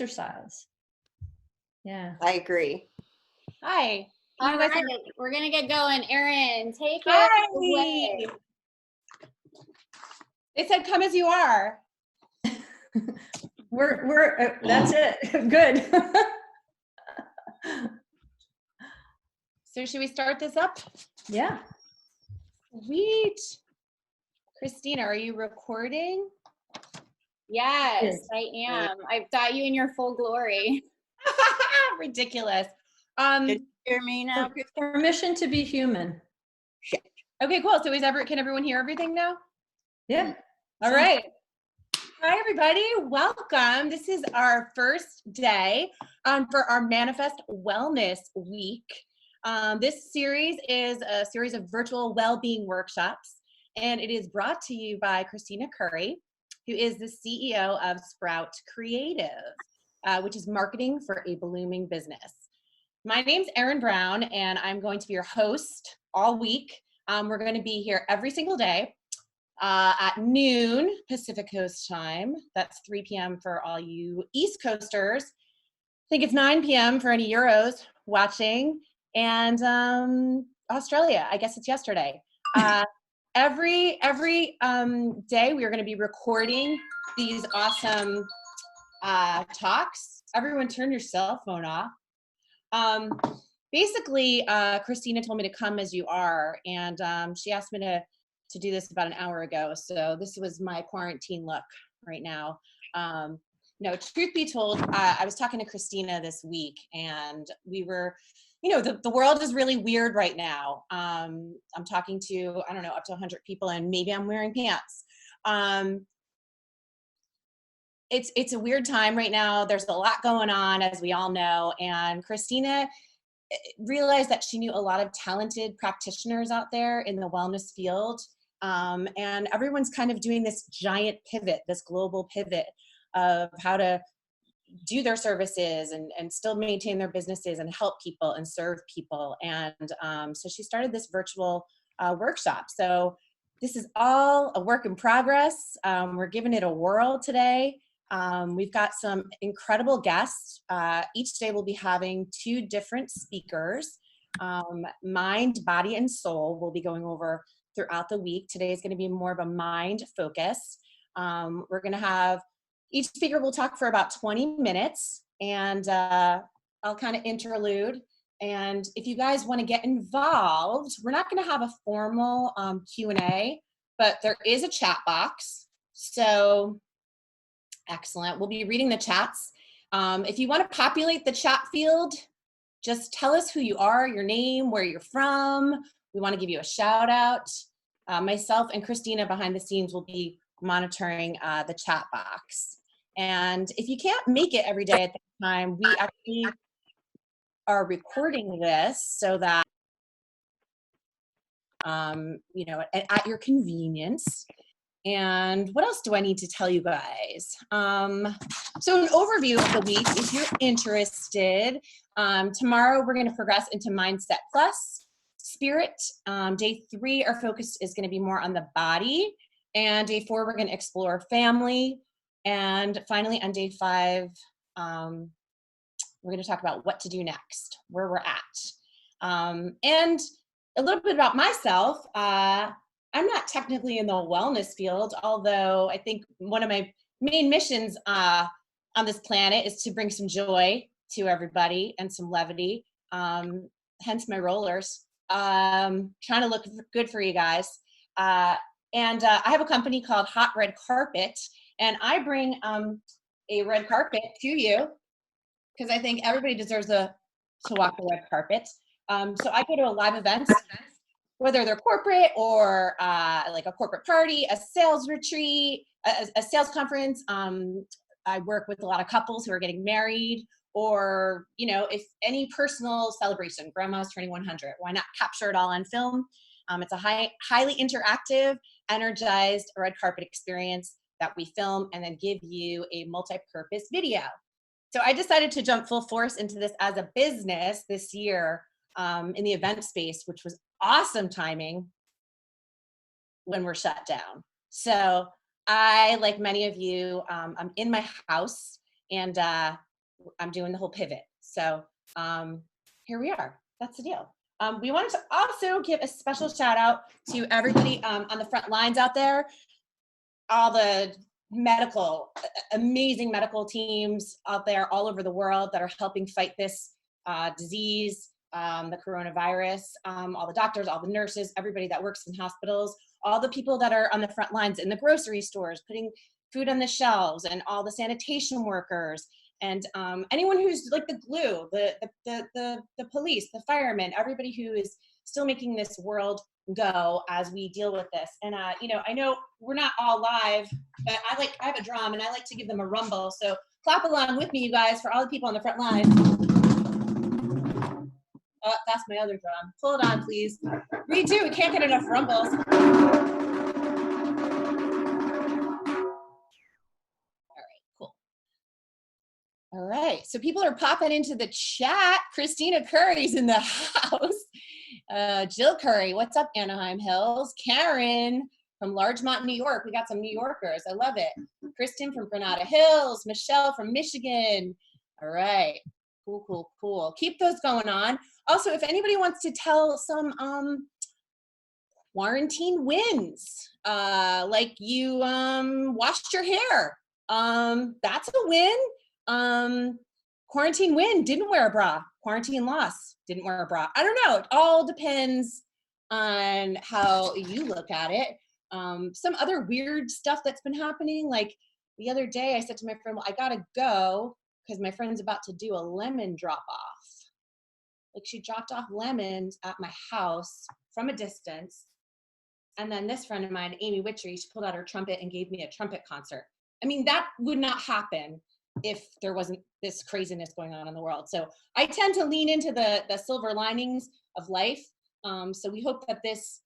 exercise. Yeah. I agree. Hi. All right, we're gonna get going. Erin, take it Hi. away. They said come as you are. We're that's it. Good. So should we start this up? Yeah. Sweet. Christina, are you recording? Yes, I am. I've got you in your full glory. Ridiculous. Can you hear me now? Permission to be human. Shit. Okay, cool. So can everyone hear everything now? Yeah. All right. Hi, everybody. Welcome. This is our first day for our Manifest Wellness Week. This series is a series of virtual well-being workshops, and it is brought to you by Christina Curry, who is the CEO of Sprout Creative, which is marketing for a blooming business. My name's Erin Brown, and I'm going to be your host all week. We're going to be here every single day at noon Pacific Coast time. That's 3 p.m. for all you East Coasters. I think it's 9 p.m. for any Euros watching. And Australia, I guess it's yesterday. Every day we are going to be recording these awesome talks. Everyone turn your cell phone off. Basically, Christina told me to come as you are, and she asked me to do this about an hour ago. So this was my quarantine look right now. No, truth be told, I was talking to Christina this week, and we were, the world is really weird right now. I'm talking to, I don't know, up to 100 people, and maybe I'm wearing pants. It's a weird time right now. There's a lot going on, as we all know, and Christina realized that she knew a lot of talented practitioners out there in the wellness field. And everyone's kind of doing this giant pivot, this global pivot of how to do their services and still maintain their businesses and help people and serve people. And so she started this virtual workshop. So this is all a work in progress. We're giving it a whirl today. We've got some incredible guests. Each day we'll be having 2 different speakers. Mind, body, and soul we'll be going over throughout the week. Today is going to be more of a mind focus. We're going to have, each speaker will talk for about 20 minutes, and I'll kind of interlude. And if you guys want to get involved, we're not going to have a formal Q&A, but there is a chat box. So excellent. We'll be reading the chats. If you want to populate the chat field, just tell us who you are, your name, where you're from. We want to give you a shout out. Myself and Christina behind the scenes will be monitoring the chat box. And if you can't make it every day at the time, we actually are recording this so that, at your convenience. And what else do I need to tell you guys? So an overview of the week, if you're interested, tomorrow we're going to progress into Mindset Plus, Spirit. Day 3, our focus is going to be more on the body. And day 4, we're going to explore family. And finally, on day 5, we're going to talk about what to do next, where we're at. And a little bit about myself. I'm not technically in the wellness field, although I think one of my main missions on this planet is to bring some joy to everybody and some levity, hence my rollers. Trying to look good for you guys. And I have a company called Hot Red Carpet, and I bring a red carpet to you because I think everybody deserves to walk the red carpet. So I go to a live events, whether they're corporate or like a corporate party, a sales retreat, a sales conference. I work with a lot of couples who are getting married, or, if any personal celebration, grandma's turning 100, why not capture it all on film? It's a highly interactive, energized red carpet experience that we film and then give you a multi-purpose video. So I decided to jump full force into this as a business this year in the event space, which was awesome timing when we're shut down. So I, like many of you, I'm in my house, and I'm doing the whole pivot. So here we are. That's the deal. We wanted to also give a special shout out to everybody on the front lines out there, all the amazing medical teams out there all over the world that are helping fight this disease, the coronavirus, all the doctors, all the nurses, everybody that works in hospitals, all the people that are on the front lines in the grocery stores, putting food on the shelves, and all the sanitation workers, and anyone who's like the glue, the police, the firemen, everybody who is still making this world go as we deal with this. And you know, I know we're not all live, but I have a drum and I like to give them a rumble. So clap along with me, you guys, for all the people on the front line. Oh, that's my other drum. Hold on, please. We can't get enough rumbles. All right, so people are popping into the chat. Christina Curry's in the house. Jill Curry, what's up, Anaheim Hills? Karen from Largemont, New York. We got some New Yorkers. I love it. Kristen from Granada Hills. Michelle from Michigan. All right, cool. Keep those going on. Also, if anybody wants to tell some quarantine wins, like you washed your hair, that's a win. Quarantine win, didn't wear a bra. Quarantine loss, didn't wear a bra. I don't know. It all depends on how you look at it. Some other weird stuff that's been happening. Like the other day I said to my friend, well, I gotta go because my friend's about to do a lemon drop off. Like she dropped off lemons at my house from a distance. And then this friend of mine, Amy Witchery, she pulled out her trumpet and gave me a trumpet concert. I mean, that would not happen if there wasn't this craziness going on in the world. So I tend to lean into the silver linings of life. So we hope that this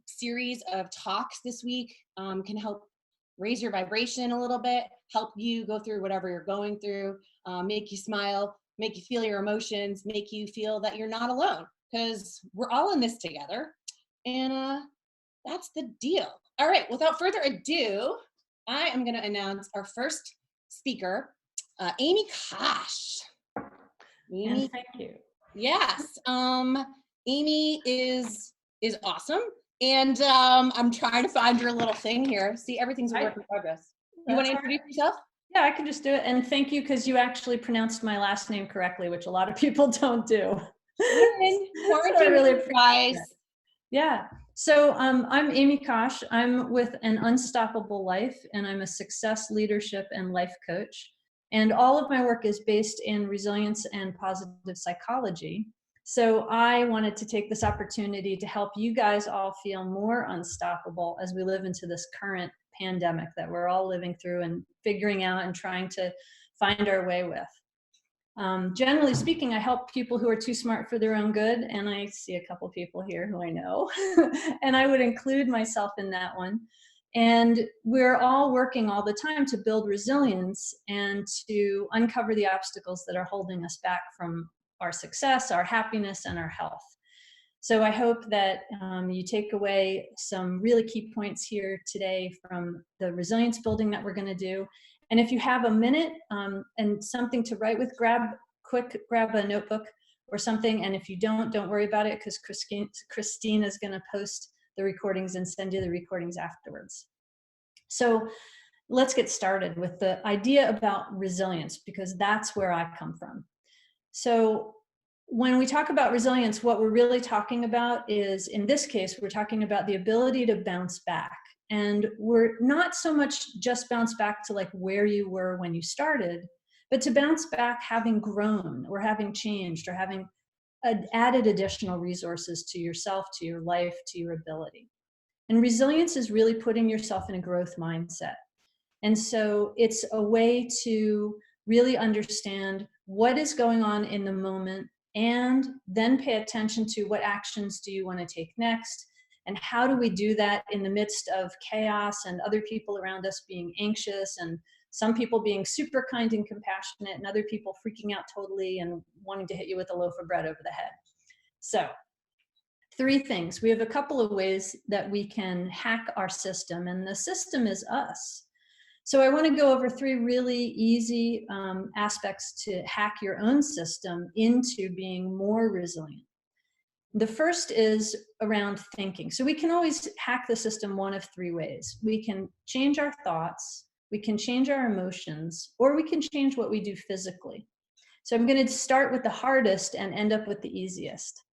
series of talks this week can help raise your vibration a little bit, help you go through whatever you're going through, make you smile, make you feel your emotions, make you feel that you're not alone, because we're all in this together. And that's the deal. All right, without further ado, I am going to announce our first speaker, Amy Kosh. Amy, And thank you. yes, Amy is awesome, and I'm trying to find your little thing here. See, everything's a work in progress. You want to introduce yourself? Yeah, I can just do it. And thank you, because you actually pronounced my last name correctly, which a lot of people don't do. So I really appreciate guys. that. Yeah. So I'm Amy Kosh. I'm with An Unstoppable Life, and I'm a success, leadership, and life coach. And all of my work is based in resilience and positive psychology. So I wanted to take this opportunity to help you guys all feel more unstoppable as we live into this current pandemic that we're all living through and figuring out and trying to find our way with. Generally speaking, I help people who are too smart for their own good, and I see a couple people here who I know, and I would include myself in that one. And we're all working all the time to build resilience and to uncover the obstacles that are holding us back from our success, our happiness, and our health. So I hope that you take away some really key points here today from the resilience building that we're going to do. And if you have a minute and something to write with, grab a notebook or something. And if you don't worry about it, because Christine is going to post the recordings and send you the recordings afterwards. So let's get started with the idea about resilience, because that's where I come from. So when we talk about resilience, what we're really talking about is, in this case, we're talking about the ability to bounce back. And we're not so much just bounce back to like where you were when you started, but to bounce back having grown or having changed or having added additional resources to yourself, to your life, to your ability. And resilience is really putting yourself in a growth mindset. And so it's a way to really understand what is going on in the moment, and then pay attention to what actions do you want to take next, and how do we do that in the midst of chaos and other people around us being anxious, and some people being super kind and compassionate, and other people freaking out totally and wanting to hit you with a loaf of bread over the head. So 3 things. We have a couple of ways that we can hack our system, and the system is us. So I want to go over 3 really easy aspects to hack your own system into being more resilient. The first is around thinking. So we can always hack the system one of 3 ways. We can change our thoughts, we can change our emotions, or we can change what we do physically. So I'm going to start with the hardest and end up with the easiest.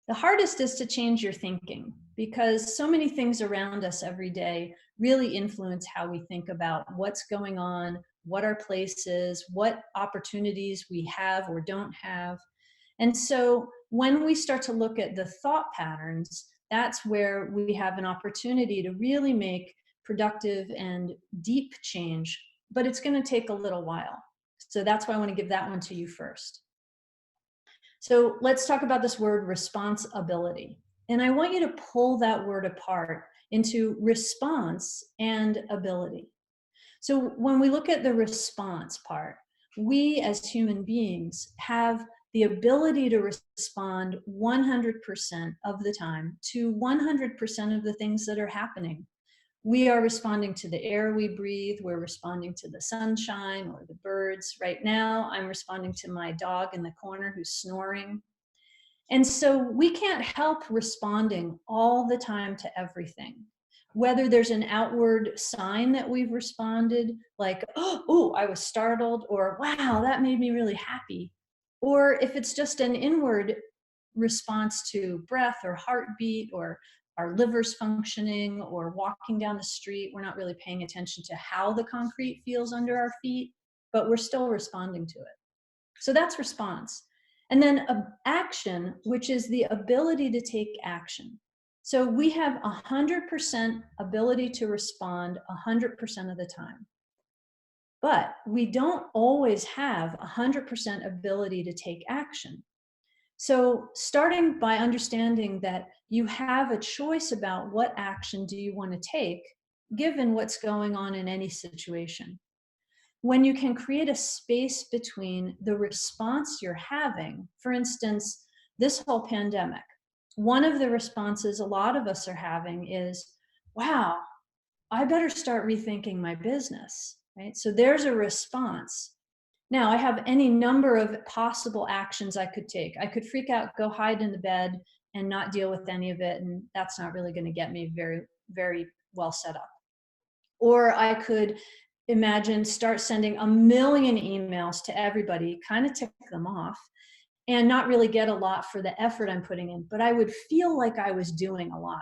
The hardest is to change your thinking, because so many things around us every day really influence how we think about what's going on, what our place is, what opportunities we have or don't have. And so when we start to look at the thought patterns, that's where we have an opportunity to really make productive and deep change, but it's going to take a little while. So that's why I want to give that one to you first. So let's talk about this word responsibility. And I want you to pull that word apart into response and ability. So when we look at the response part, we as human beings have the ability to respond 100% of the time to 100% of the things that are happening. We are responding to the air we breathe. We're responding to the sunshine or the birds. Right now, I'm responding to my dog in the corner who's snoring. And so we can't help responding all the time to everything. Whether there's an outward sign that we've responded, like, oh, I was startled, or wow, that made me really happy. Or if it's just an inward response to breath or heartbeat or our liver's functioning or walking down the street, we're not really paying attention to how the concrete feels under our feet, but we're still responding to it. So that's response. And then action, which is the ability to take action. So we have 100% ability to respond 100% of the time. But we don't always have 100% ability to take action. So starting by understanding that you have a choice about what action do you want to take, given what's going on in any situation. When you can create a space between the response you're having, for instance, this whole pandemic, one of the responses a lot of us are having is, wow, I better start rethinking my business, right? So there's a response. Now, I have any number of possible actions I could take. I could freak out, go hide in the bed, and not deal with any of it, and that's not really going to get me very, very well set up. Or I could imagine start sending a million emails to everybody, kind of tick them off, and not really get a lot for the effort I'm putting in, but I would feel like I was doing a lot.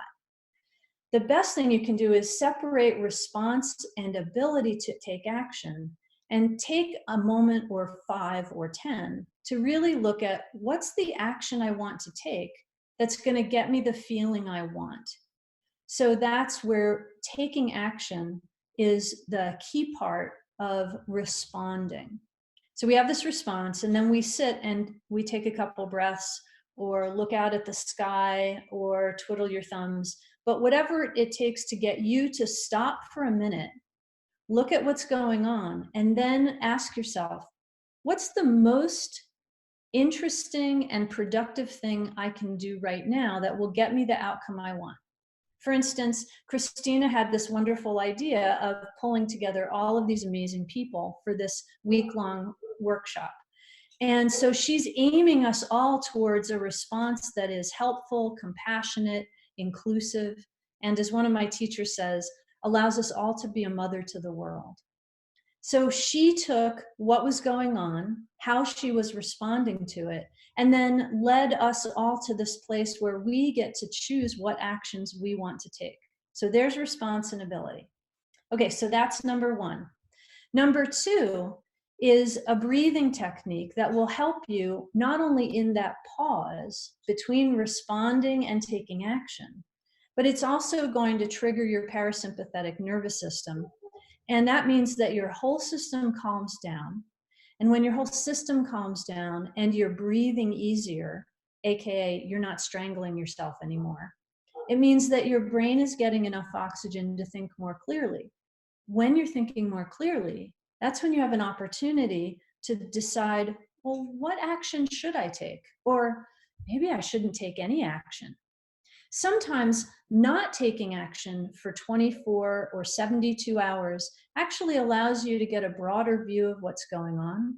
The best thing you can do is separate response and ability to take action, and take a moment or 5 or 10 to really look at what's the action I want to take that's going to get me the feeling I want. So that's where taking action is the key part of responding. So we have this response, and then we sit and we take a couple breaths or look out at the sky or twiddle your thumbs. But whatever it takes to get you to stop for a minute, look at what's going on, and then ask yourself, what's the most interesting and productive thing I can do right now that will get me the outcome I want? For instance, Christina had this wonderful idea of pulling together all of these amazing people for this week-long workshop. And so she's aiming us all towards a response that is helpful, compassionate, inclusive, and as one of my teachers says, allows us all to be a mother to the world. So she took what was going on, how she was responding to it, and then led us all to this place where we get to choose what actions we want to take. So there's response and ability. Okay, so that's number 1. Number 2 is a breathing technique that will help you not only in that pause between responding and taking action, but it's also going to trigger your parasympathetic nervous system. And that means that your whole system calms down. And when your whole system calms down and you're breathing easier, AKA you're not strangling yourself anymore, it means that your brain is getting enough oxygen to think more clearly. When you're thinking more clearly, that's when you have an opportunity to decide, well, what action should I take? Or maybe I shouldn't take any action. Sometimes not taking action for 24 or 72 hours actually allows you to get a broader view of what's going on.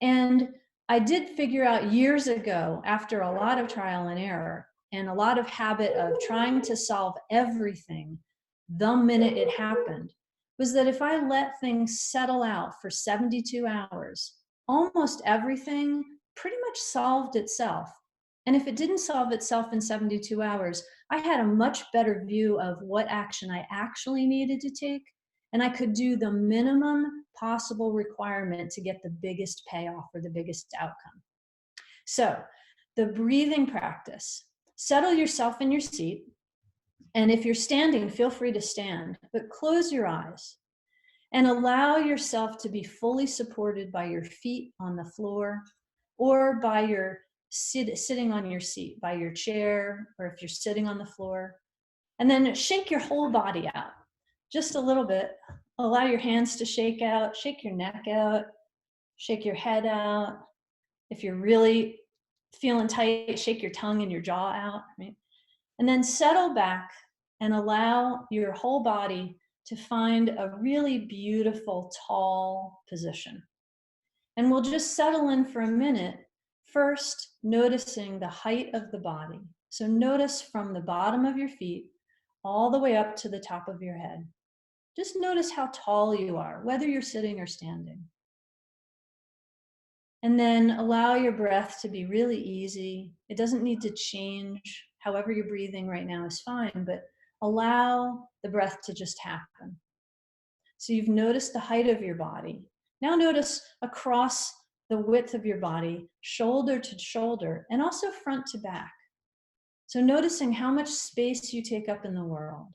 And I did figure out years ago, after a lot of trial and error and a lot of habit of trying to solve everything the minute it happened, was that if I let things settle out for 72 hours, almost everything pretty much solved itself. And if it didn't solve itself in 72 hours, I had a much better view of what action I actually needed to take, and I could do the minimum possible requirement to get the biggest payoff or the biggest outcome. So, the breathing practice. Settle yourself in your seat, and if you're standing, feel free to stand, but close your eyes and allow yourself to be fully supported by your feet on the floor or by your sitting on your seat, by your chair, or if you're sitting on the floor. And then shake your whole body out, just a little bit. Allow your hands to shake out, shake your neck out, shake your head out. If you're really feeling tight, shake your tongue and your jaw out, right? And then settle back and allow your whole body to find a really beautiful, tall position. And we'll just settle in for a minute, first noticing the height of the body. So notice from the bottom of your feet all the way up to the top of your head. Just notice how tall you are, whether you're sitting or standing. And then allow your breath to be really easy. It doesn't need to change. However you're breathing right now is fine, but allow the breath to just happen. So you've noticed the height of your body. Now notice across the width of your body, shoulder to shoulder, and also front to back. So noticing how much space you take up in the world.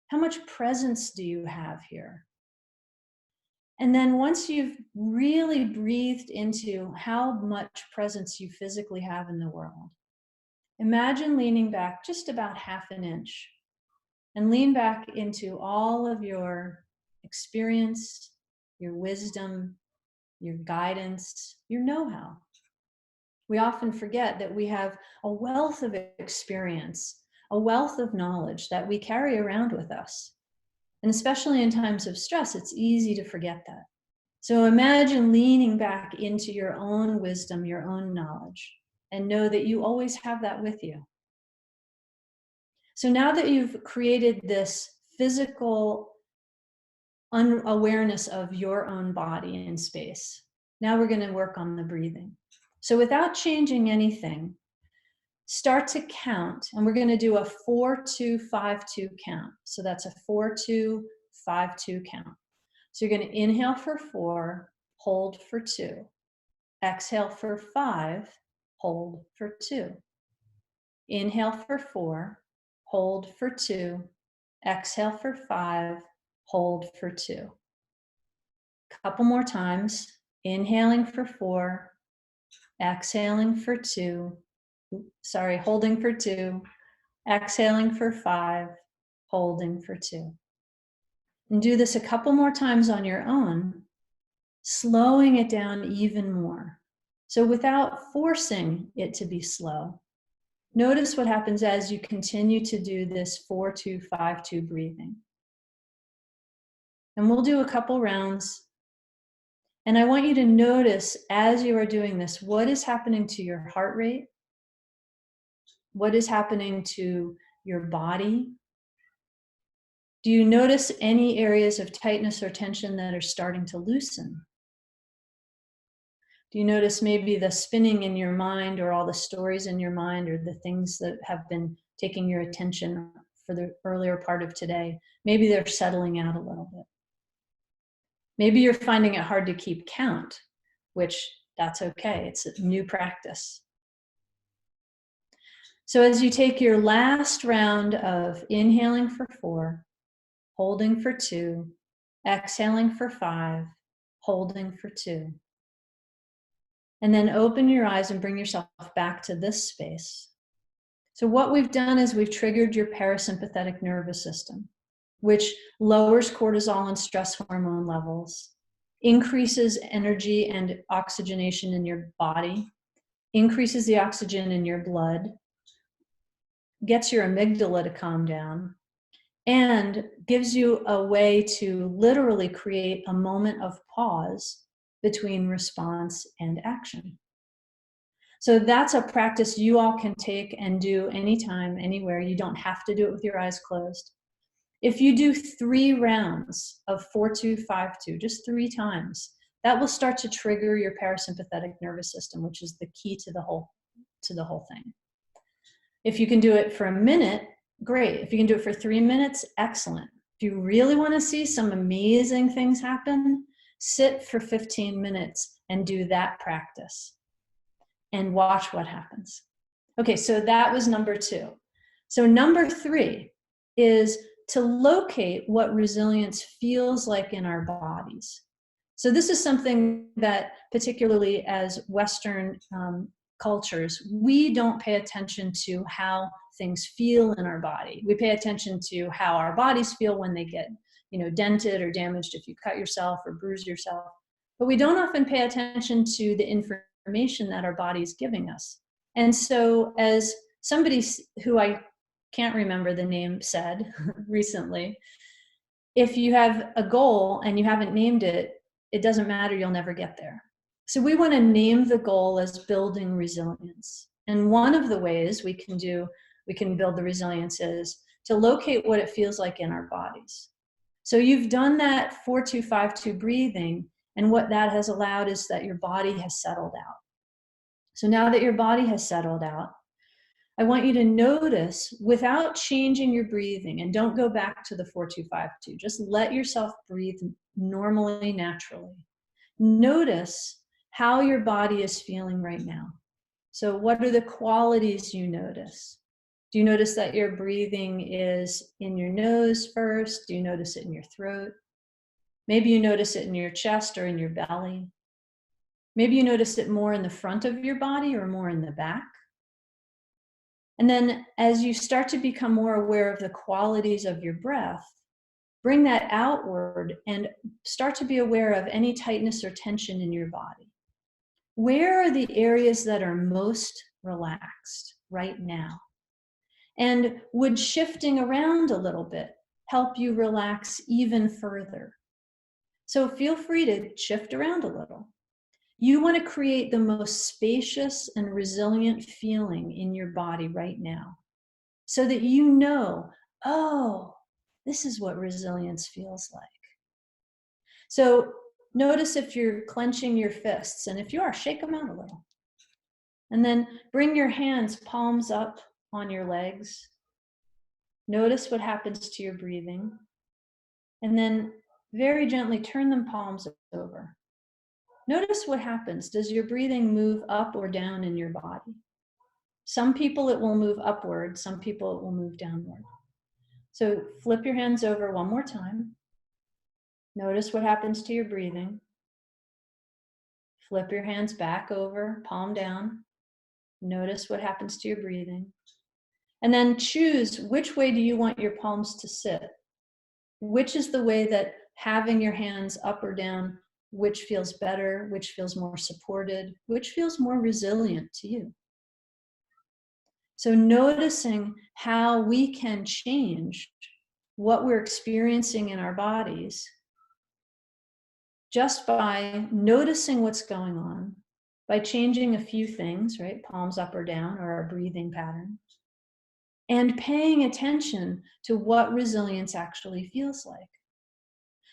How much presence do you have here? And then once you've really breathed into how much presence you physically have in the world, imagine leaning back just about half an inch and lean back into all of your experience, your wisdom, your guidance, your know-how. We often forget that we have a wealth of experience, a wealth of knowledge that we carry around with us. And especially in times of stress, it's easy to forget that. So imagine leaning back into your own wisdom, your own knowledge, and know that you always have that with you. So now that you've created this physical unawareness of your own body in space, now we're going to work on the breathing. So without changing anything, start to count, and we're going to do a 4-2-5-2 count. So that's a 4-2-5-2 count. So you're going to inhale for 4, hold for 2. Exhale for 5, hold for 2. Inhale for 4, hold for 2. Exhale for 5, hold for 2. Couple more times. Inhaling for 4, exhaling for 2. Holding for 2. Exhaling for 5, holding for 2. And do this a couple more times on your own, slowing it down even more. So without forcing it to be slow, notice what happens as you continue to do this 4-2-5-2 breathing. And we'll do a couple rounds. And I want you to notice as you are doing this, what is happening to your heart rate? What is happening to your body? Do you notice any areas of tightness or tension that are starting to loosen? Do you notice maybe the spinning in your mind, or all the stories in your mind, or the things that have been taking your attention for the earlier part of today? Maybe they're settling out a little bit. Maybe you're finding it hard to keep count, which that's okay. It's a new practice. So as you take your last round of inhaling for 4, holding for 2, exhaling for 5, holding for 2. And then open your eyes and bring yourself back to this space. So what we've done is we've triggered your parasympathetic nervous system, which lowers cortisol and stress hormone levels, increases energy and oxygenation in your body, increases the oxygen in your blood, gets your amygdala to calm down, and gives you a way to literally create a moment of pause between response and action. So that's a practice you all can take and do anytime, anywhere. You don't have to do it with your eyes closed. If you do 3 rounds of 4-2-5-2, just 3 times, that will start to trigger your parasympathetic nervous system, which is the key to the whole thing. If you can do it for a minute, great. If you can do it for 3 minutes, excellent. If you really want to see some amazing things happen, sit for 15 minutes and do that practice and watch what happens. Okay, so that was number 2. So number 3 is to locate what resilience feels like in our bodies. So this is something that, particularly as Western cultures, we don't pay attention to how things feel in our body. We pay attention to how our bodies feel when they get, dented or damaged, if you cut yourself or bruise yourself. But we don't often pay attention to the information that our body is giving us. And so, as somebody who I can't remember the name said recently, if you have a goal and you haven't named it, it doesn't matter, you'll never get there. So we want to name the goal as building resilience. And one of the ways we can build the resilience is to locate what it feels like in our bodies. So you've done that 4-2-5-2 breathing, and what that has allowed is that your body has settled out. So now that your body has settled out, I want you to notice, without changing your breathing, and don't go back to the 4-2-5-2, just let yourself breathe normally, naturally. Notice how your body is feeling right now. So what are the qualities you notice? Do you notice that your breathing is in your nose first? Do you notice it in your throat? Maybe you notice it in your chest or in your belly. Maybe you notice it more in the front of your body or more in the back. And then as you start to become more aware of the qualities of your breath, bring that outward and start to be aware of any tightness or tension in your body. Where are the areas that are most relaxed right now? And would shifting around a little bit help you relax even further? So feel free to shift around a little. You want to create the most spacious and resilient feeling in your body right now, so that you know, oh, this is what resilience feels like. So notice if you're clenching your fists, and if you are, shake them out a little. And then bring your hands palms up on your legs. Notice what happens to your breathing. And then very gently turn them palms over. Notice what happens. Does your breathing move up or down in your body? Some people it will move upward, some people it will move downward. So flip your hands over one more time. Notice what happens to your breathing. Flip your hands back over, palm down. Notice what happens to your breathing. And then choose which way do you want your palms to sit. Which is the way that having your hands up or down, which feels better, which feels more supported, which feels more resilient to you. So noticing how we can change what we're experiencing in our bodies just by noticing what's going on, by changing a few things, right? Palms up or down, or our breathing pattern, and paying attention to what resilience actually feels like.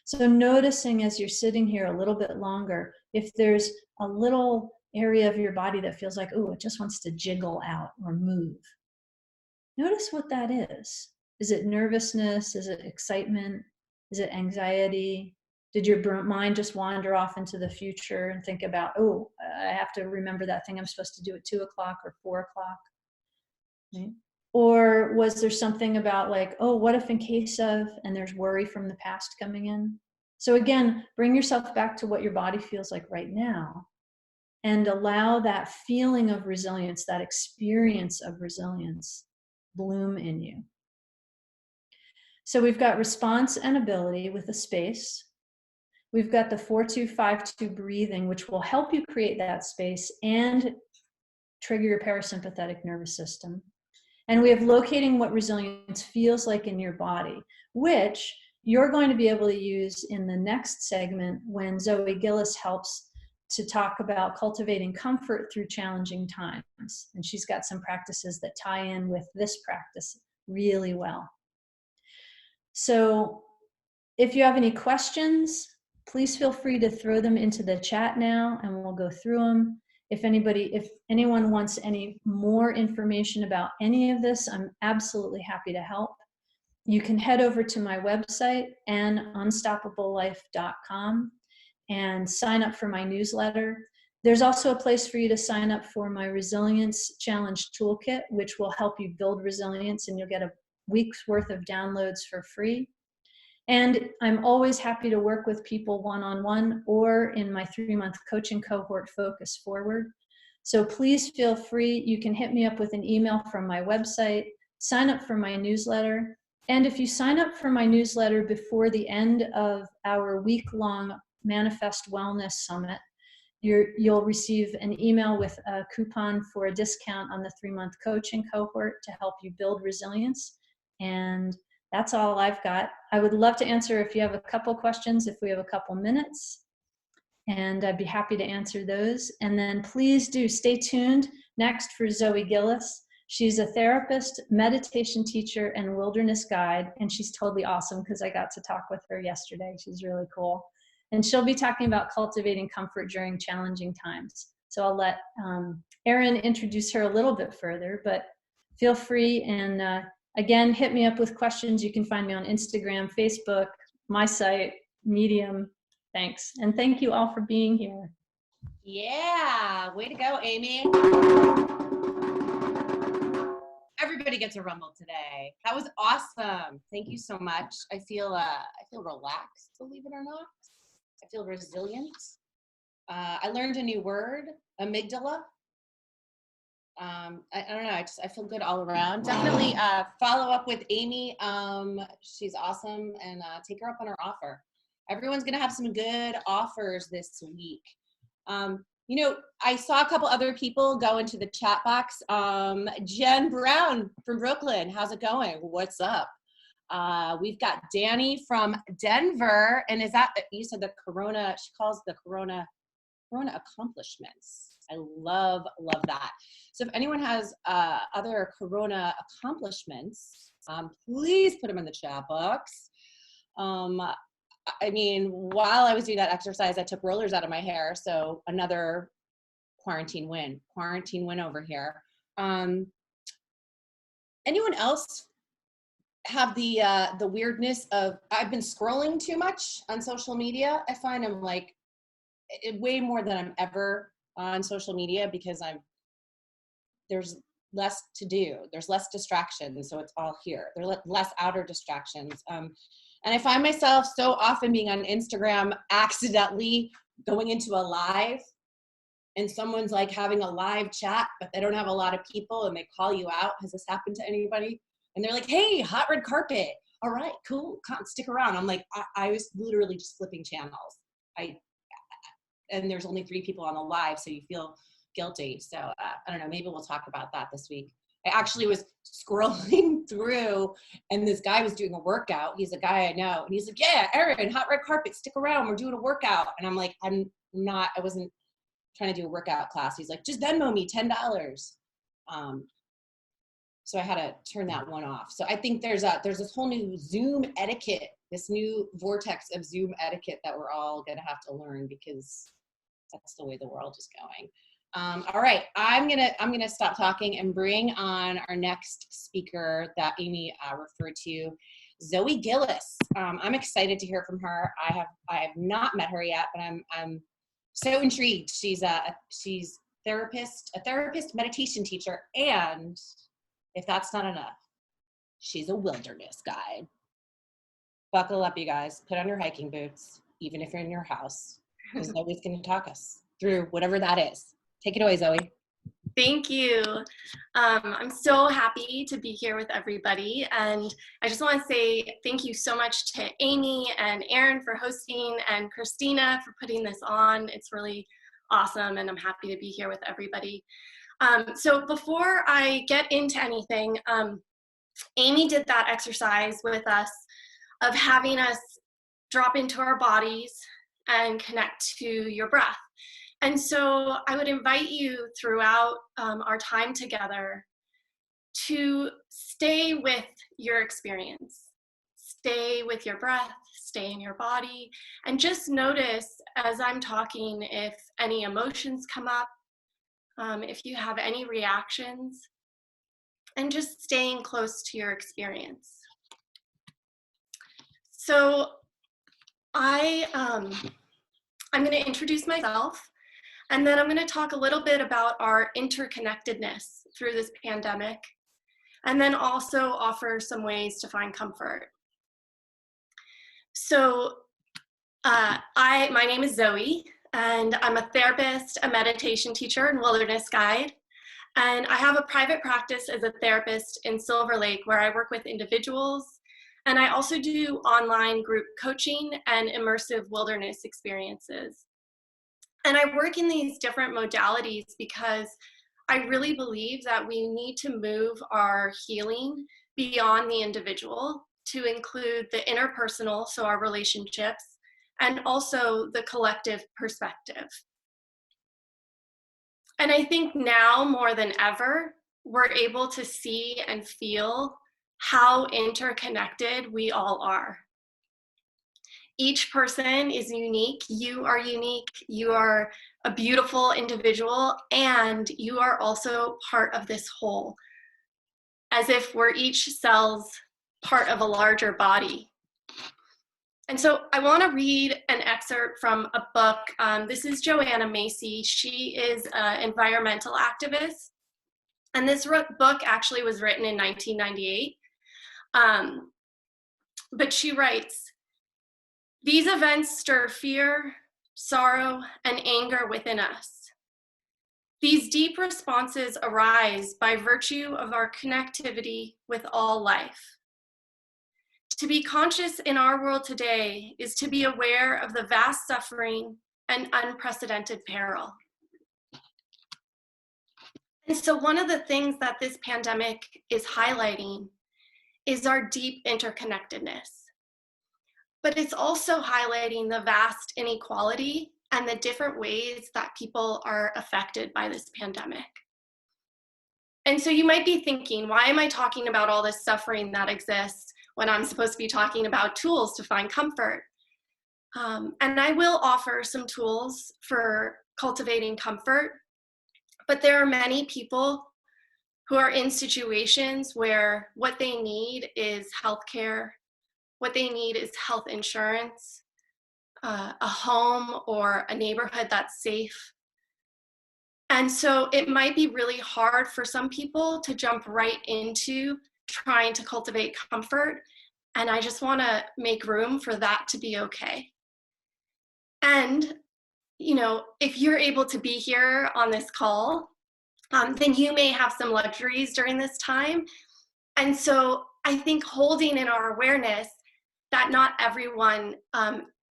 So noticing as you're sitting here a little bit longer, if there's a little area of your body that feels like, oh, it just wants to jiggle out or move. Notice what that is. Is it nervousness? Is it excitement? Is it anxiety? Did your mind just wander off into the future and think about, oh, I have to remember that thing I'm supposed to do at 2 o'clock or 4 o'clock? Right? Or was there something about like, oh, what if in case of, and there's worry from the past coming in? So again, bring yourself back to what your body feels like right now and allow that feeling of resilience, that experience of resilience, bloom in you. So we've got response and ability with a space. We've got the 4-2-5-2 breathing, which will help you create that space and trigger your parasympathetic nervous system. And we have locating what resilience feels like in your body, which you're going to be able to use in the next segment when Zoe Gillis helps to talk about cultivating comfort through challenging times. And she's got some practices that tie in with this practice really well. So if you have any questions, please feel free to throw them into the chat now and we'll go through them. If anyone wants any more information about any of this, I'm absolutely happy to help. You can head over to my website, unstoppableife.com, and sign up for my newsletter. There's also a place for you to sign up for my Resilience Challenge Toolkit, which will help you build resilience, and you'll get a week's worth of downloads for free. And I'm always happy to work with people one-on-one or in my 3-month coaching cohort, Focus Forward. So please feel free. You can hit me up with an email from my website, sign up for my newsletter. And if you sign up for my newsletter before the end of our week-long Manifest Wellness Summit, you'll receive an email with a coupon for a discount on the 3-month coaching cohort to help you build resilience. And that's all I've got. I would love to answer if you have a couple questions, if we have a couple minutes, and I'd be happy to answer those. And then please do stay tuned next for Zoe Gillis. She's a therapist, meditation teacher, and wilderness guide, and she's totally awesome because I got to talk with her yesterday. She's really cool. And she'll be talking about cultivating comfort during challenging times. So I'll let Erin introduce her a little bit further, but feel free and again, hit me up with questions. You can find me on Instagram, Facebook, my site, Medium. Thanks. And thank you all for being here. Yeah, way to go, Amy. Everybody gets a rumble today. That was awesome. Thank you so much. I feel relaxed, believe it or not. I feel resilient. I learned a new word, amygdala. I don't know. I feel good all around. Definitely follow up with Amy. She's awesome, and take her up on her offer. Everyone's gonna have some good offers this week. You know, I saw a couple other people go into the chat box. Jen Brown from Brooklyn, how's it going? What's up? We've got Danny from Denver, and is that, you said the Corona, she calls the Corona accomplishments. I love that. So if anyone has other Corona accomplishments, please put them in the chat box. I mean, while I was doing that exercise, I took rollers out of my hair. So another quarantine win over here. Anyone else have the weirdness of, I've been scrolling too much on social media. I find I'm like way more than I'm ever on social media because there's less to do. There's less distractions. So it's all here. There are less outer distractions. And I find myself so often being on Instagram, accidentally going into a live, and someone's like having a live chat, but they don't have a lot of people and they call you out. Has this happened to anybody? And they're like, hey, hot red carpet. All right, cool, stick around. I'm like, I was literally just flipping channels. And there's only 3 people on the live, so you feel guilty. So I don't know, maybe we'll talk about that this week. I actually was scrolling through and this guy was doing a workout. He's a guy I know. And he's like, yeah, Erin, hot red carpet, stick around. We're doing a workout. And I'm like, I wasn't trying to do a workout class. He's like, just Venmo me $10. So I had to turn that one off. So I think there's this whole new Zoom etiquette, this new vortex of Zoom etiquette that we're all going to have to learn because that's the way the world is going. All right, I'm gonna stop talking and bring on our next speaker that Amy referred to, Zoe Gillis. I'm excited to hear from her. I have not met her yet, but I'm so intrigued. She's a therapist, meditation teacher, and if that's not enough, she's a wilderness guide. Buckle up, you guys. Put on your hiking boots, even if you're in your house, because Zoe's going to talk us through whatever that is. Take it away, Zoe. Thank you. I'm so happy to be here with everybody. And I just want to say thank you so much to Amy and Erin for hosting and Christina for putting this on. It's really awesome, and I'm happy to be here with everybody. So before I get into anything, Amy did that exercise with us of having us drop into our bodies and connect to your breath. And so I would invite you throughout our time together to stay with your experience. Stay with your breath, stay in your body, and just notice as I'm talking if any emotions come up, if you have any reactions, and just staying close to your experience. So I'm going to introduce myself, and then I'm going to talk a little bit about our interconnectedness through this pandemic, and then also offer some ways to find comfort. So my name is Zoe, and I'm a therapist, a meditation teacher, and wilderness guide. And I have a private practice as a therapist in Silver Lake where I work with individuals. And I also do online group coaching and immersive wilderness experiences. And I work in these different modalities because I really believe that we need to move our healing beyond the individual to include the interpersonal, so our relationships, and also the collective perspective. And I think now more than ever, we're able to see and feel how interconnected we all are. Each person is unique. You are unique. You are a beautiful individual, and you are also part of this whole, as if we're each cells part of a larger body. And so I want to read an excerpt from a book. This is Joanna Macy. She is an environmental activist. And this book actually was written in 1998. But she writes, "These events stir fear, sorrow, and anger within us. These deep responses arise by virtue of our connectivity with all life. To be conscious in our world today is to be aware of the vast suffering and unprecedented peril." And so one of the things that this pandemic is highlighting is our deep interconnectedness. But it's also highlighting the vast inequality and the different ways that people are affected by this pandemic. And so you might be thinking, why am I talking about all this suffering that exists when I'm supposed to be talking about tools to find comfort? And I will offer some tools for cultivating comfort, but there are many people who are in situations where what they need is healthcare, what they need is health insurance, a home or a neighborhood that's safe. And so it might be really hard for some people to jump right into trying to cultivate comfort. And I just want to make room for that to be okay. And, you know, if you're able to be here on this call, then you may have some luxuries during this time. And so I think holding in our awareness that not everyone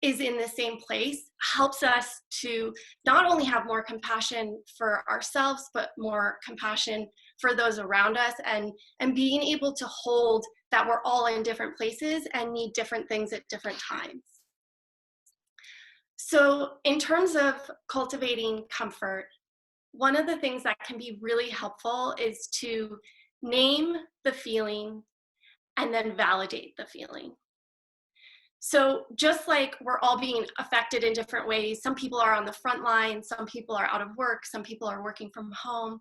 is in the same place helps us to not only have more compassion for ourselves, but more compassion for those around us, and being able to hold that we're all in different places and need different things at different times. So in terms of cultivating comfort, one of the things that can be really helpful is to name the feeling and then validate the feeling. So just like we're all being affected in different ways, some people are on the front line, some people are out of work, some people are working from home.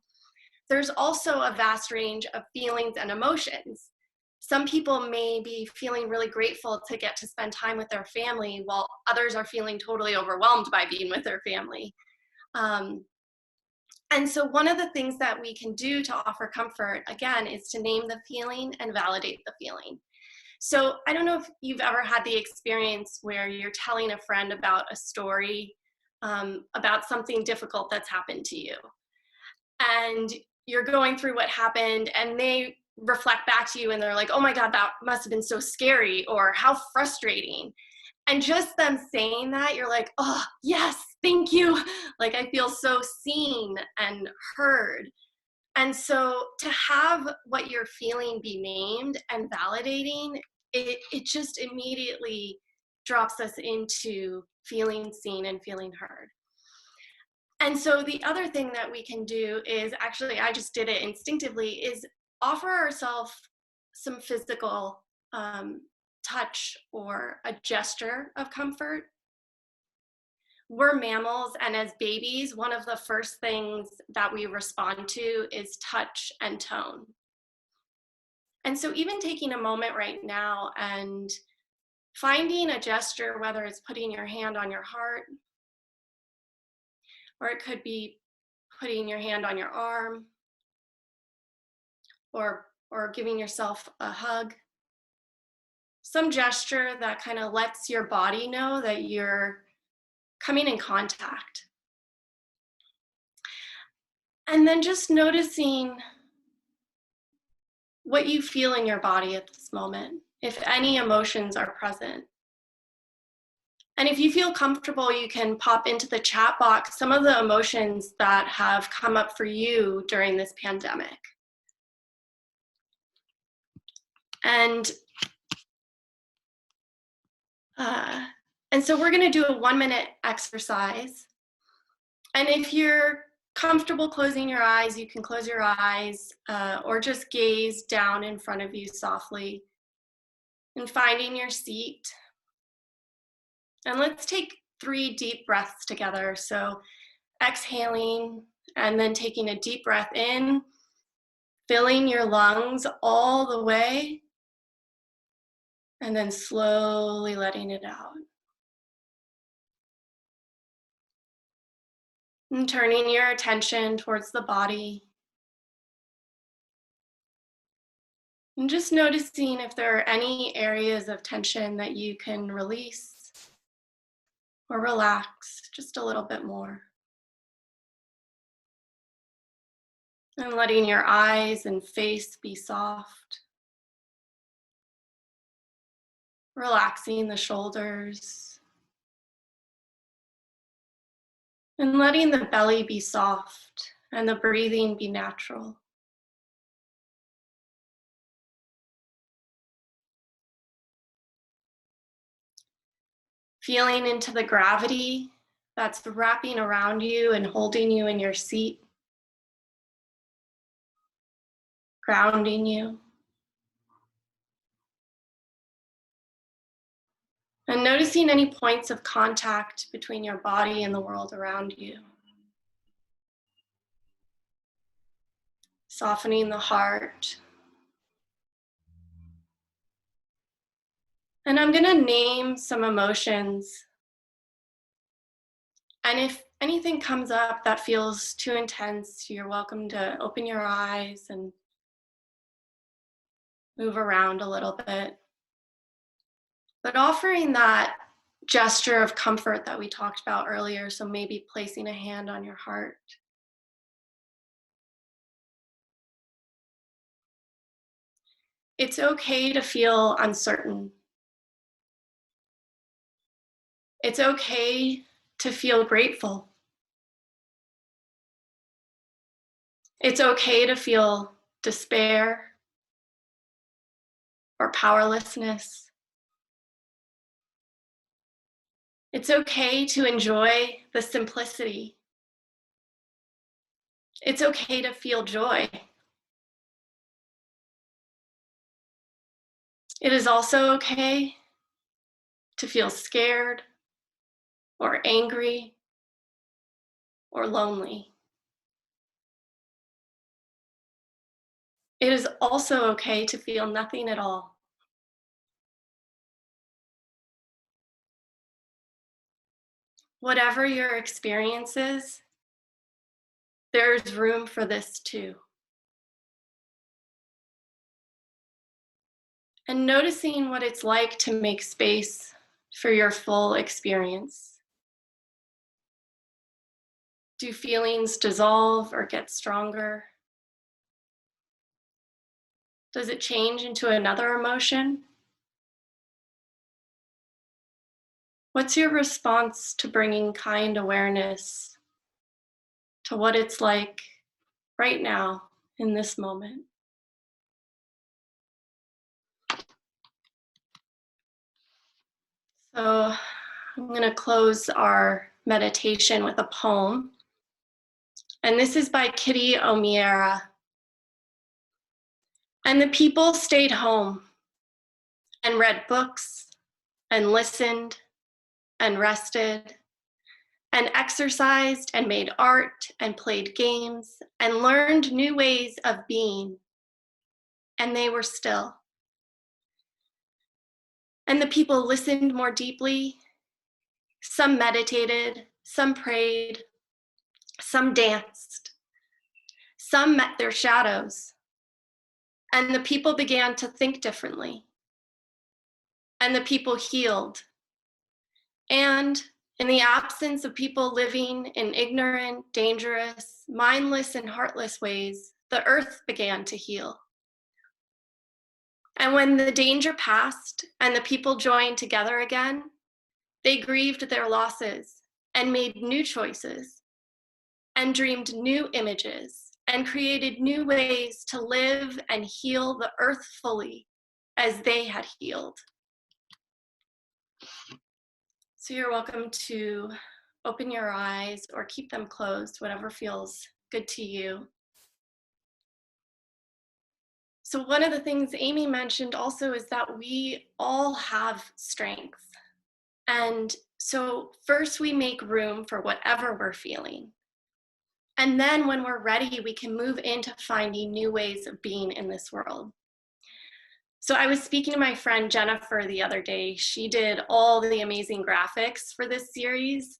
There's also a vast range of feelings and emotions. Some people may be feeling really grateful to get to spend time with their family, while others are feeling totally overwhelmed by being with their family. And so one of the things that we can do to offer comfort, again, is to name the feeling and validate the feeling. So I don't know if you've ever had the experience where you're telling a friend about a story about something difficult that's happened to you. And you're going through what happened and they reflect back to you and they're like, oh my God, that must have been so scary, or how frustrating. And just them saying that, you're like, oh, yes, thank you. Like, I feel so seen and heard. And so to have what you're feeling be named and validating, it just immediately drops us into feeling seen and feeling heard. And so the other thing that we can do is, actually, I just did it instinctively, is offer ourselves some physical touch or a gesture of comfort. We're mammals, and as babies, one of the first things that we respond to is touch and tone. And so even taking a moment right now and finding a gesture, whether it's putting your hand on your heart, or it could be putting your hand on your arm, or giving yourself a hug. Some gesture that kind of lets your body know that you're coming in contact. And then just noticing what you feel in your body at this moment, if any emotions are present. And if you feel comfortable, you can pop into the chat box some of the emotions that have come up for you during this pandemic. And so we're going to do a 1-minute exercise. And if you're comfortable closing your eyes, you can close your eyes or just gaze down in front of you softly and finding your seat. And let's take 3 deep breaths together. So exhaling and then taking a deep breath in, filling your lungs all the way, and then slowly letting it out. And turning your attention towards the body. And just noticing if there are any areas of tension that you can release or relax just a little bit more. And letting your eyes and face be soft. Relaxing the shoulders. And letting the belly be soft and the breathing be natural. Feeling into the gravity that's wrapping around you and holding you in your seat. Grounding you. And noticing any points of contact between your body and the world around you. Softening the heart. And I'm going to name some emotions. And if anything comes up that feels too intense, you're welcome to open your eyes and move around a little bit. But offering that gesture of comfort that we talked about earlier, so maybe placing a hand on your heart. It's okay to feel uncertain. It's okay to feel grateful. It's okay to feel despair or powerlessness. It's okay to enjoy the simplicity. It's okay to feel joy. It is also okay to feel scared or angry or lonely. It is also okay to feel nothing at all. Whatever your experience is, there's room for this too. And noticing what it's like to make space for your full experience. Do feelings dissolve or get stronger? Does it change into another emotion? What's your response to bringing kind awareness to what it's like right now in this moment. So I'm going to close our meditation with a poem. And this is by Kitty O'Meara. And the people stayed home and read books and listened and rested and exercised and made art and played games and learned new ways of being. And they were still. And the people listened more deeply. Some meditated, some prayed, some danced, some met their shadows. And the people began to think differently. And the people healed. And in the absence of people living in ignorant, dangerous, mindless, and heartless ways, the earth began to heal. And when the danger passed and the people joined together again, they grieved their losses and made new choices and dreamed new images and created new ways to live and heal the earth fully as they had healed. So you're welcome to open your eyes or keep them closed, whatever feels good to you. So one of the things Amy mentioned also is that we all have strengths. And so first we make room for whatever we're feeling. And then when we're ready, we can move into finding new ways of being in this world. So I was speaking to my friend Jennifer the other day. She did all the amazing graphics for this series.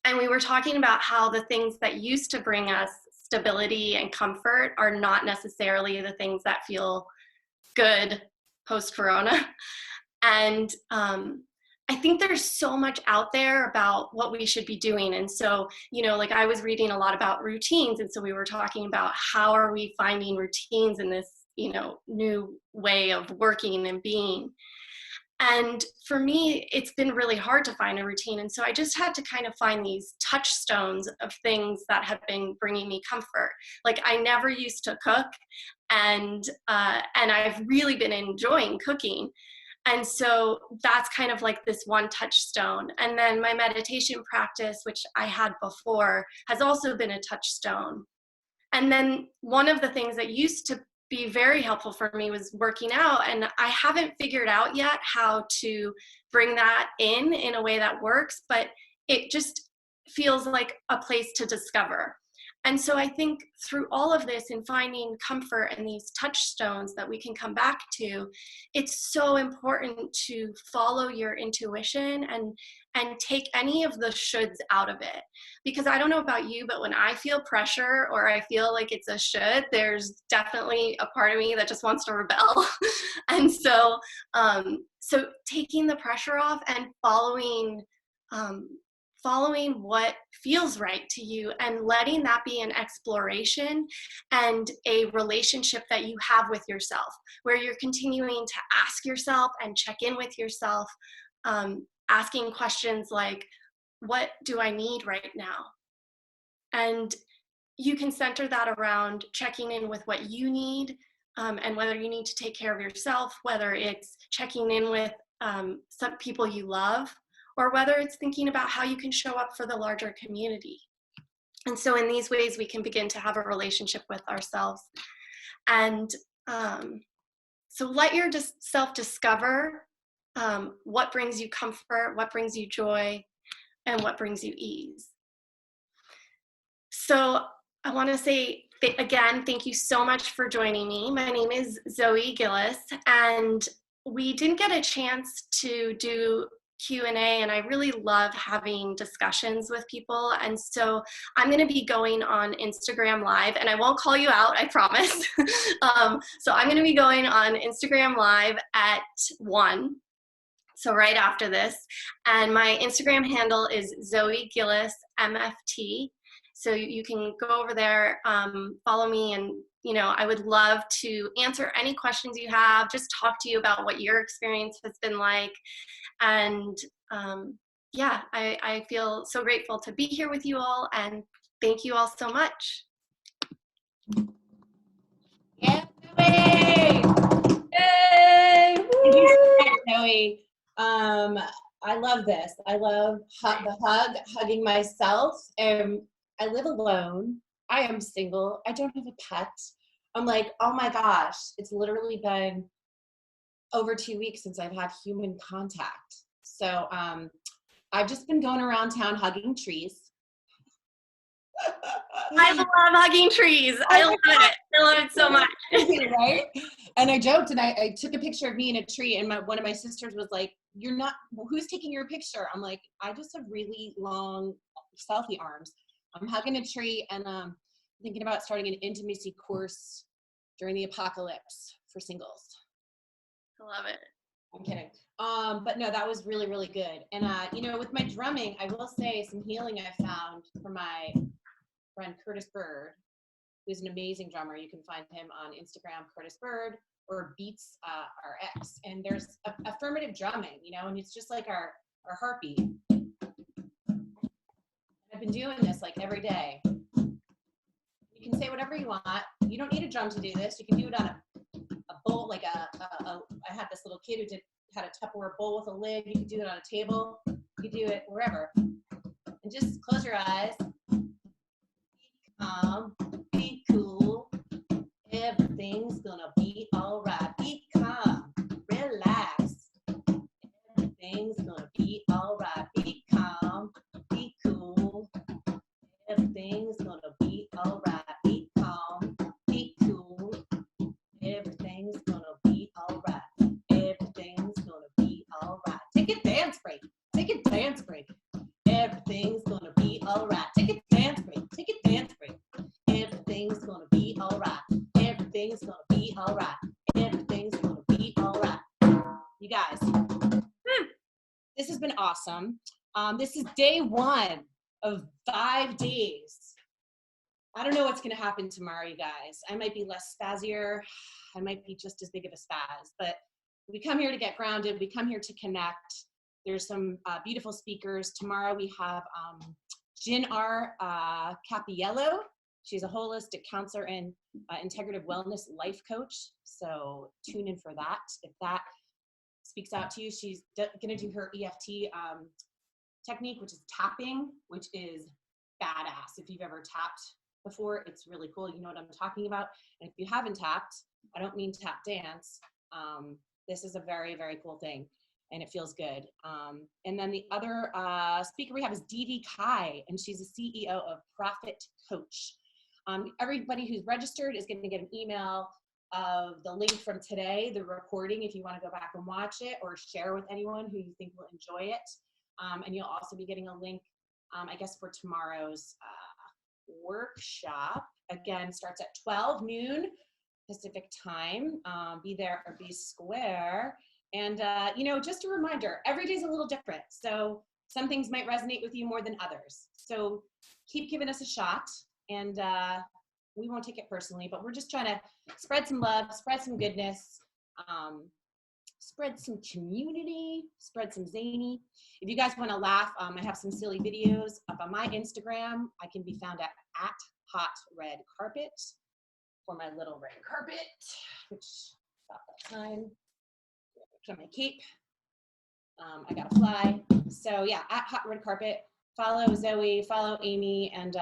And we were talking about how the things that used to bring us stability and comfort are not necessarily the things that feel good post-corona. And I think there's so much out there about what we should be doing. And so, like I was reading a lot about routines. And so we were talking about how are we finding routines in this, new way of working and being. And for me, it's been really hard to find a routine. And so I just had to kind of find these touchstones of things that have been bringing me comfort. Like I never used to cook, and I've really been enjoying cooking. And so that's kind of like this one touchstone. And then my meditation practice, which I had before, has also been a touchstone. And then one of the things that used to be very helpful for me was working out. And I haven't figured out yet how to bring that in a way that works, but it just feels like a place to discover. And so I think through all of this and finding comfort and these touchstones that we can come back to, it's so important to follow your intuition and take any of the shoulds out of it. Because I don't know about you, but when I feel pressure or I feel like it's a should, there's definitely a part of me that just wants to rebel. And so, so taking the pressure off and following what feels right to you and letting that be an exploration and a relationship that you have with yourself, where you're continuing to ask yourself and check in with yourself, asking questions like, what do I need right now? And you can center that around checking in with what you need, and whether you need to take care of yourself, whether it's checking in with some people you love, or whether it's thinking about how you can show up for the larger community. And so in these ways, we can begin to have a relationship with ourselves. And so let yourself discover what brings you comfort, what brings you joy, and what brings you ease. So I want to say, again, thank you so much for joining me. My name is Zoe Gillis, and we didn't get a chance to do Q&A, and I really love having discussions with people. And so I'm going to be going on Instagram Live, and I won't call you out, I promise. So I'm going to be going on Instagram Live at 1. So right after this. And my Instagram handle is Zoe Gillis MFT. So you can go over there, follow me, and I would love to answer any questions you have, just talk to you about what your experience has been like. And yeah, I feel so grateful to be here with you all, and thank you all so much. Zoe. I love this. I love hugging myself. I live alone. I am single. I don't have a pet. I'm like, oh my gosh, it's literally been over 2 weeks since I've had human contact. So I've just been going around town hugging trees. I love hugging trees. I love it. I love it so much. Right? And I joked and I took a picture of me in a tree, and one of my sisters was like, "You're not, who's taking your picture?" I'm like, I just have really long selfie arms. I'm hugging a tree, and thinking about starting an intimacy course during the apocalypse for singles. I love it. I'm kidding. But no, that was really, really good. And you know, with my drumming, I will say some healing I found from my friend Curtis Bird, who's an amazing drummer. You can find him on Instagram, Curtis Bird, or Beats RX. And there's affirmative drumming, you know, and it's just like our heartbeat. I've been doing this like every day. You can say whatever you want. You don't need a drum to do this. You can do it on a bowl, like I had this little kid who had a Tupperware bowl with a lid. You could do it on a table. You could do it wherever. And just close your eyes. Be cool. Everything's gonna be all right. Be calm. Relax. Everything's gonna be all right. Be calm. Be cool. Everything's gonna be all right. Be calm. Be cool. Everything's gonna be all right. Everything's gonna be all right. Take a dance break. Take a dance break. Everything's gonna be all right. Take a dance break. Take a dance break. Everything's gonna be all right. Everything's gonna be all right. Everything's gonna be all right. You guys, this has been awesome. This is day 1 of 5 days. I don't know what's gonna happen tomorrow, you guys. I might be less spazzier. I might be just as big of a spaz, but we come here to get grounded. We come here to connect. There's some beautiful speakers. Tomorrow we have Jen R. Capiello. She's a holistic counselor and integrative wellness life coach. So tune in for that. If that speaks out to you, she's gonna do her EFT technique, which is tapping, which is badass. If you've ever tapped before, it's really cool. You know what I'm talking about. And if you haven't tapped, I don't mean tap dance. This is a very, very cool thing, and it feels good. And then the other speaker we have is Dee Kai, and she's the CEO of Profit Coach. Everybody who's registered is going to get an email of the link from today, the recording, if you want to go back and watch it or share with anyone who you think will enjoy it. And you'll also be getting a link, I guess, for tomorrow's workshop. Again, starts at 12 noon Pacific time. Be there or be square. And, you know, just a reminder, every day is a little different. So some things might resonate with you more than others. So keep giving us a shot, and we won't take it personally, but we're just trying to spread some love, spread some goodness, spread some community, spread some zany. If you guys want to laugh, I have some silly videos up on my Instagram. I can be found at Hot Red Carpet for my little red carpet, which about that time. Put on my cape. I got to fly. So yeah, at Hot Red Carpet. Follow Zoe, follow Amy, and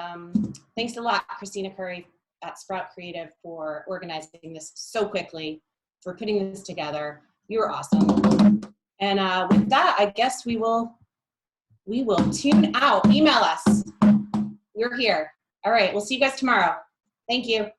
thanks a lot, Christina Curry at Sprout Creative, for organizing this so quickly, for putting this together. You were awesome. And with that, I guess we will tune out. Email us. We're here. All right, we'll see you guys tomorrow. Thank you.